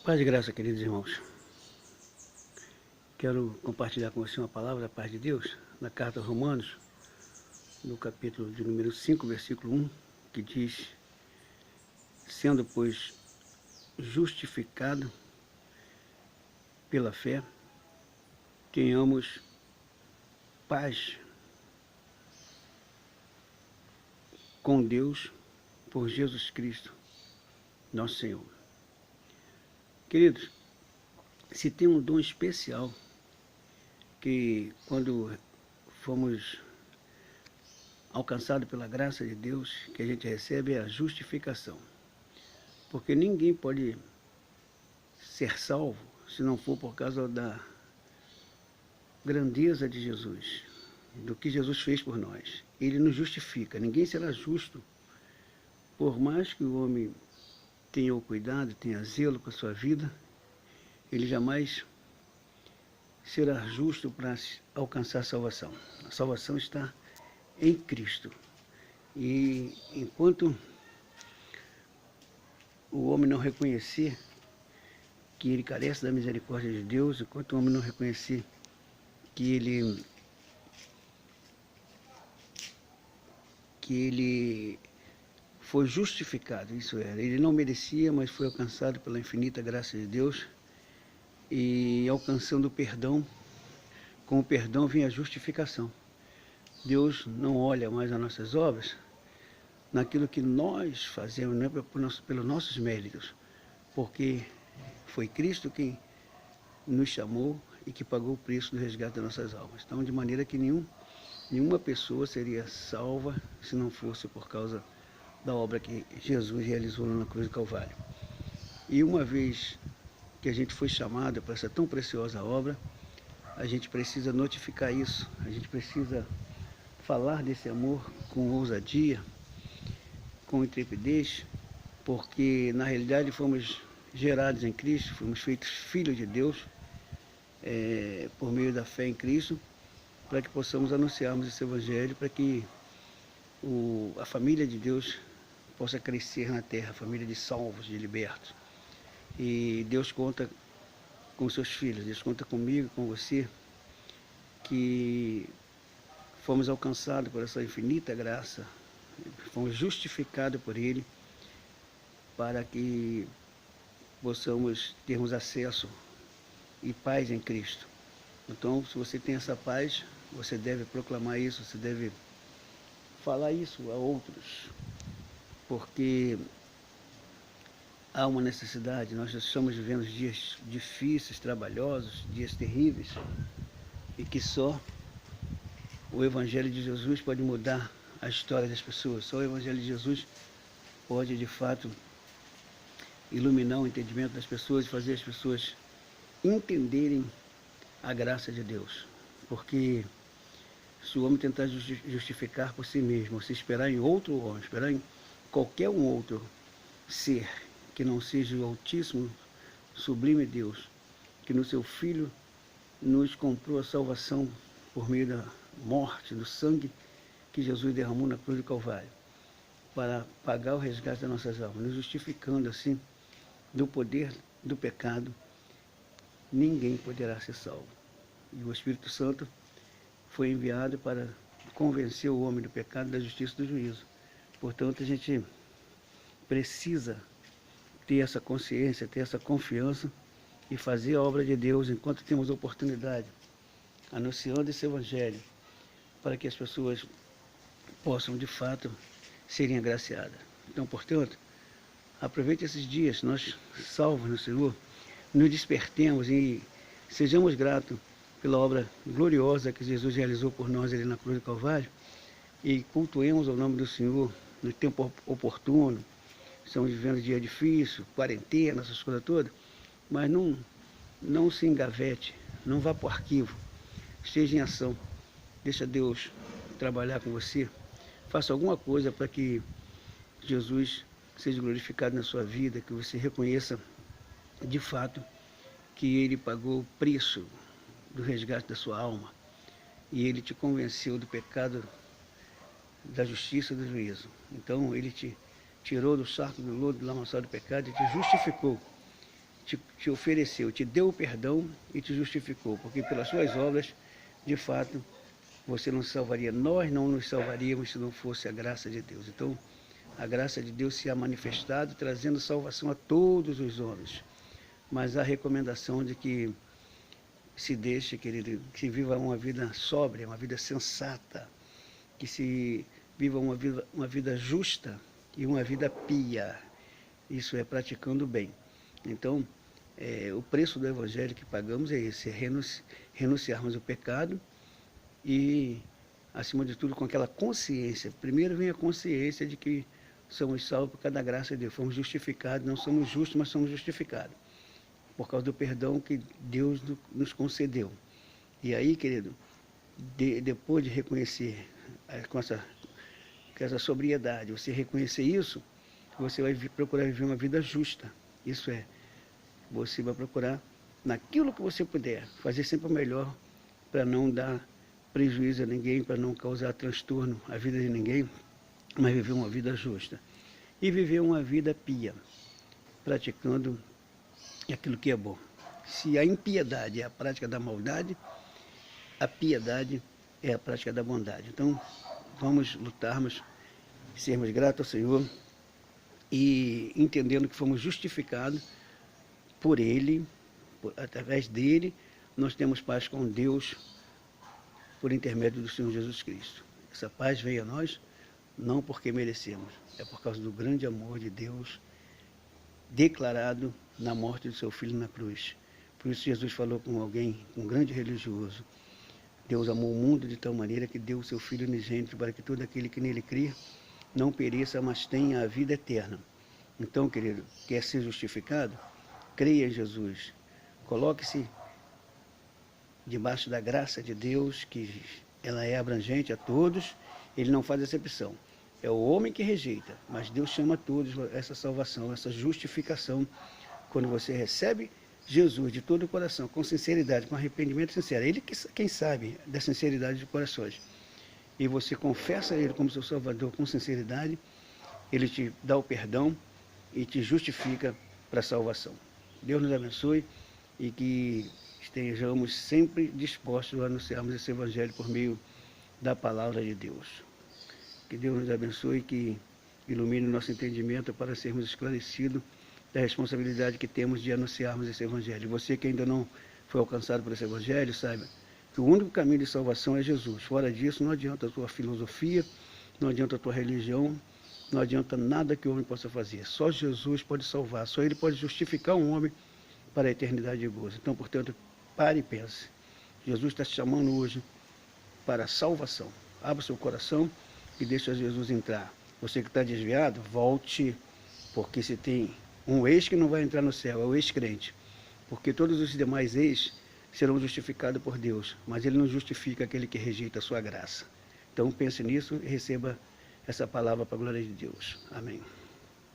Paz e graça, queridos irmãos. Quero compartilhar com você uma palavra da paz de Deus, na carta aos Romanos, no capítulo de número 5, versículo 1, que diz: sendo, pois, justificado pela fé, tenhamos paz com Deus por Jesus Cristo, nosso Senhor. Queridos, se tem um dom especial que quando fomos alcançados pela graça de Deus, que a gente recebe é a justificação. Porque ninguém pode ser salvo se não for por causa da grandeza de Jesus, do que Jesus fez por nós. Ele nos justifica. Ninguém será justo, por mais que o homem tenha o cuidado, tenha zelo com a sua vida, ele jamais será justo para alcançar a salvação. A salvação está em Cristo. E enquanto o homem não reconhecer que ele carece da misericórdia de Deus, enquanto o homem não reconhecer que ele foi justificado, isso era, ele não merecia, mas foi alcançado pela infinita graça de Deus, e alcançando o perdão, com o perdão vem a justificação. Deus não olha mais as nossas obras naquilo que nós fazemos, não é pelos nossos méritos, porque foi Cristo quem nos chamou e que pagou o preço do resgate das nossas almas. Então, de maneira que nenhuma pessoa seria salva se não fosse por causa da obra que Jesus realizou na cruz do Calvário. E uma vez que a gente foi chamado para essa tão preciosa obra, a gente precisa notificar isso, a gente precisa falar desse amor com ousadia, com intrepidez, porque na realidade fomos gerados em Cristo, fomos feitos filhos de Deus, por meio da fé em Cristo, para que possamos anunciarmos esse Evangelho, para que a família de Deus possa crescer na terra, a família de salvos, de libertos. E Deus conta com seus filhos, Deus conta comigo, com você, que fomos alcançados por essa infinita graça, fomos justificados por Ele, para que possamos termos acesso e paz em Cristo. Então, se você tem essa paz, você deve proclamar isso, você deve falar isso a outros, porque há uma necessidade. Nós estamos vivendo dias difíceis, trabalhosos, dias terríveis, e que só o Evangelho de Jesus pode mudar a história das pessoas. Só o Evangelho de Jesus pode, de fato, iluminar o entendimento das pessoas e fazer as pessoas entenderem a graça de Deus. Porque se o homem tentar justificar por si mesmo, ou se esperar em outro homem, esperar em qualquer um outro ser que não seja o Altíssimo, sublime Deus, que no seu Filho nos comprou a salvação por meio da morte, do sangue que Jesus derramou na cruz do Calvário, para pagar o resgate das nossas almas, nos justificando assim do poder do pecado, ninguém poderá ser salvo. E o Espírito Santo foi enviado para convencer o homem do pecado, da justiça e do juízo. Portanto, a gente precisa ter essa consciência, ter essa confiança e fazer a obra de Deus enquanto temos oportunidade, anunciando esse Evangelho, para que as pessoas possam, de fato, serem agraciadas. Então, portanto, aproveite esses dias, nós salvos no Senhor, nos despertemos e sejamos gratos pela obra gloriosa que Jesus realizou por nós ali na cruz do Calvário, e cultuemos o nome do Senhor no tempo oportuno. Estamos vivendo dia difícil, quarentena, essas coisas todas, mas não se engavete, não vá para o arquivo, esteja em ação, deixa Deus trabalhar com você, faça alguma coisa para que Jesus seja glorificado na sua vida, que você reconheça de fato que Ele pagou o preço do resgate da sua alma, e Ele te convenceu do pecado, da justiça e do juízo. Então Ele te tirou do saco do lodo, do lamaçal do pecado, e te justificou. te ofereceu, te deu o perdão e te justificou, porque pelas suas obras, de fato, você não se salvaria. Nós não nos salvaríamos se não fosse a graça de Deus. Então, a graça de Deus se há manifestado, trazendo salvação a todos os homens. Mas a recomendação de que se deixe, querido, que viva uma vida sóbria, uma vida sensata, que se viva uma vida justa e uma vida pia. Isso é praticando o bem. Então, o preço do Evangelho que pagamos é esse, é renunciarmos o pecado e, acima de tudo, com aquela consciência. Primeiro vem a consciência de que somos salvos por causa da graça de Deus. Fomos justificados, não somos justos, mas somos justificados. Por causa do perdão que Deus nos concedeu. E aí, querido, depois de reconhecer com essa sobriedade, você reconhecer isso, você vai procurar viver uma vida justa. Isso é, você vai procurar, naquilo que você puder, fazer sempre o melhor para não dar prejuízo a ninguém, para não causar transtorno à vida de ninguém, mas viver uma vida justa. E viver uma vida pia, praticando aquilo que é bom. Se a impiedade é a prática da maldade, a piedade é a prática da bondade. Então, vamos lutarmos, sermos gratos ao Senhor e entendendo que fomos justificados por Ele, através dele, nós temos paz com Deus por intermédio do Senhor Jesus Cristo. Essa paz veio a nós não porque merecemos, é por causa do grande amor de Deus declarado na morte do seu Filho na cruz. Por isso Jesus falou com alguém, um grande religioso: Deus amou o mundo de tal maneira que deu o seu Filho unigênito para que todo aquele que nele crê não pereça, mas tenha a vida eterna. Então, querido, quer ser justificado? Creia em Jesus. Coloque-se debaixo da graça de Deus, que ela é abrangente a todos. Ele não faz exceção. É o homem que rejeita, mas Deus chama a todos essa salvação, essa justificação. Quando você recebe Jesus de todo o coração, com sinceridade, com arrependimento sincero, Ele quem sabe da sinceridade de corações, e você confessa Ele como seu Salvador com sinceridade, Ele te dá o perdão e te justifica para a salvação. Deus nos abençoe e que estejamos sempre dispostos a anunciarmos esse Evangelho por meio da palavra de Deus. Que Deus nos abençoe e que ilumine o nosso entendimento para sermos esclarecidos da responsabilidade que temos de anunciarmos esse Evangelho. Você que ainda não foi alcançado por esse Evangelho, saiba que o único caminho de salvação é Jesus. Fora disso, não adianta a tua filosofia, não adianta a tua religião, não adianta nada que o homem possa fazer. Só Jesus pode salvar, só Ele pode justificar um homem para a eternidade de gozo. Então, portanto, pare e pense. Jesus está te chamando hoje para a salvação. Abra seu coração e deixa Jesus entrar. Você que está desviado, volte, porque se tem um ex que não vai entrar no céu, é o ex-crente. Porque todos os demais ex serão justificados por Deus, mas Ele não justifica aquele que rejeita a sua graça. Então pense nisso e receba essa palavra para a glória de Deus. Amém.